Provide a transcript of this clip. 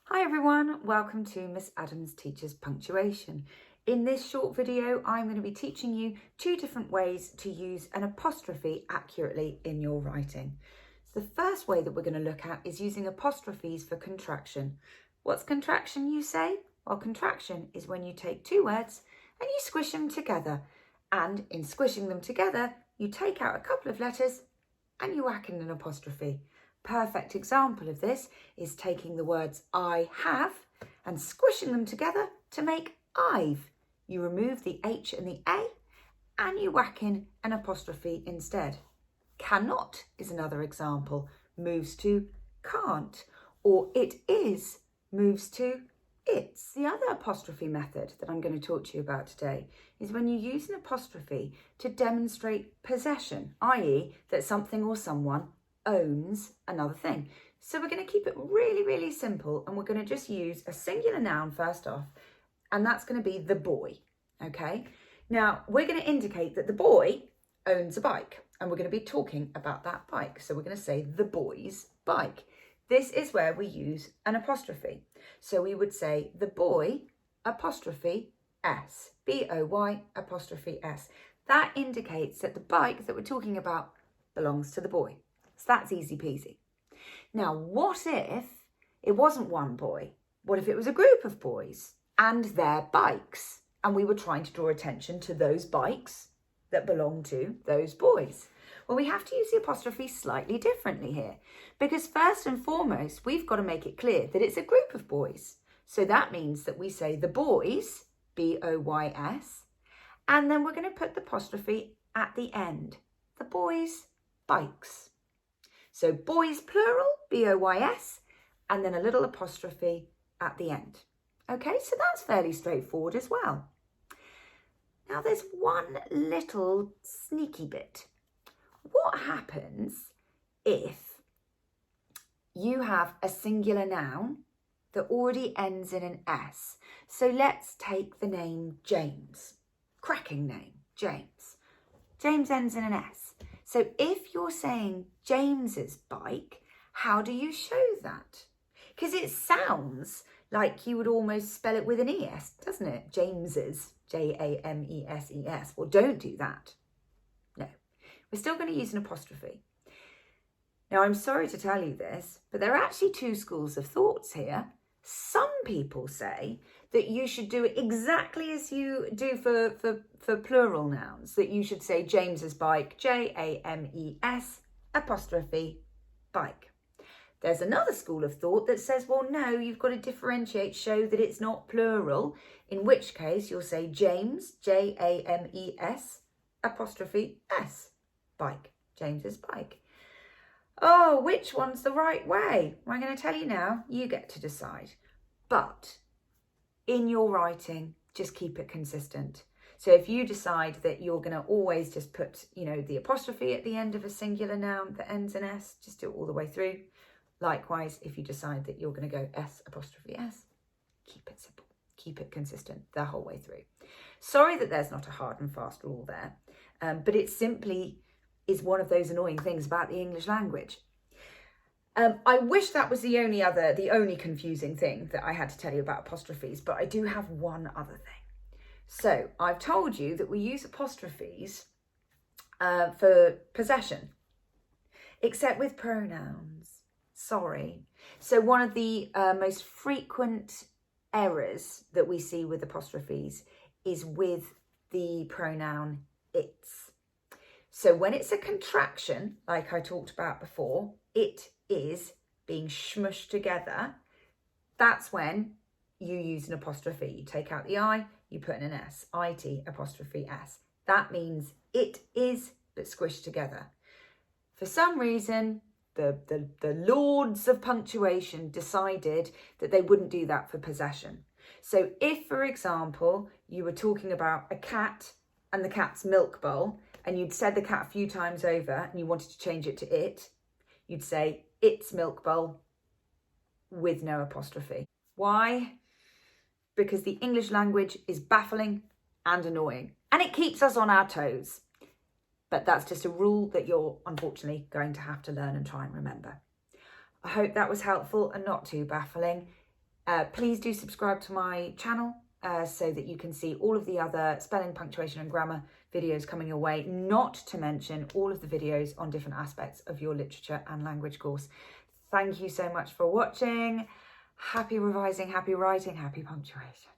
Hi everyone, welcome to Miss Adams Teaches Punctuation. In this short video, I'm going to be teaching you two different ways to use an apostrophe accurately in your writing. So the first way that we're going to look at is using apostrophes for contraction. What's contraction, you say? Well, contraction is when you take two words and you squish them together. And in squishing them together, you take out a couple of letters and you whack in an apostrophe. Perfect example of this is taking the words I have and squishing them together to make I've. You remove the H and the A and you whack in an apostrophe instead. Cannot is another example, moves to can't, or it is moves to it's. The other apostrophe method that I'm going to talk to you about today is when you use an apostrophe to demonstrate possession, i.e. that something or someone owns another thing. So we're going to keep it really simple, and we're going to just use a singular noun first off, and that's going to be the boy. Okay, now we're going to indicate that the boy owns a bike, and we're going to be talking about that bike. So we're going to say the boy's bike. This is where we use an apostrophe. So we would say the boy apostrophe S, B-O-Y apostrophe S. That indicates that the bike that we're talking about belongs to the boy. So that's easy peasy. Now, what if it wasn't one boy? What if it was a group of boys and their bikes? And we were trying to draw attention to those bikes that belong to those boys. Well, we have to use the apostrophe slightly differently here, because first and foremost, we've got to make it clear that it's a group of boys. So that means that we say the boys, B-O-Y-S, and then we're going to put the apostrophe at the end, the boys' bikes. So boys plural, B-O-Y-S, and then a little apostrophe at the end. Okay, so that's fairly straightforward as well. Now there's one little sneaky bit. What happens if you have a singular noun that already ends in an S? So let's take the name James. Cracking name, James. James ends in an S. So if you're saying James's bike, how do you show that? Because it sounds like you would almost spell it with an ES, doesn't it? James's, J-A-M-E-S-E-S. Well, don't do that. No, we're still going to use an apostrophe. Now, I'm sorry to tell you this, but there are actually two schools of thoughts here. Some people say that you should do it exactly as you do for plural nouns, that you should say James's bike, J-A-M-E-S apostrophe bike. There's another school of thought that says, well, no, you've got to differentiate, show that it's not plural, in which case you'll say James, J-A-M-E-S apostrophe S bike, James's bike. Oh, which one's the right way? Well, I'm going to tell you now, you get to decide. But in your writing, just keep it consistent. So if you decide that you're going to always just put, the apostrophe at the end of a singular noun that ends in S, just do it all the way through. Likewise, if you decide that you're going to go S apostrophe S, keep it simple, keep it consistent the whole way through. Sorry that there's not a hard and fast rule there, but it simply is one of those annoying things about the English language. I wish that was the only confusing thing that I had to tell you about apostrophes, but I do have one other thing. So I've told you that we use apostrophes for possession, except with pronouns. Sorry. So one of the most frequent errors that we see with apostrophes is with the pronoun it's. So when it's a contraction, like I talked about before, it is being smushed together, that's when you use an apostrophe. You take out the I, you put in an S, IT apostrophe S. That means it is, but squished together. For some reason, the lords of punctuation decided that they wouldn't do that for possession. So if, for example, you were talking about a cat and the cat's milk bowl, and you'd said the cat a few times over and you wanted to change it to it, you'd say its milk bowl with no apostrophe. Why? Because the English language is baffling and annoying, and it keeps us on our toes. But that's just a rule that you're unfortunately going to have to learn and try and remember. I hope that was helpful and not too baffling. Please do subscribe to my channel so that you can see all of the other spelling, punctuation and grammar videos coming your way, not to mention all of the videos on different aspects of your literature and language course. Thank you so much for watching. Happy revising, happy writing, happy punctuation.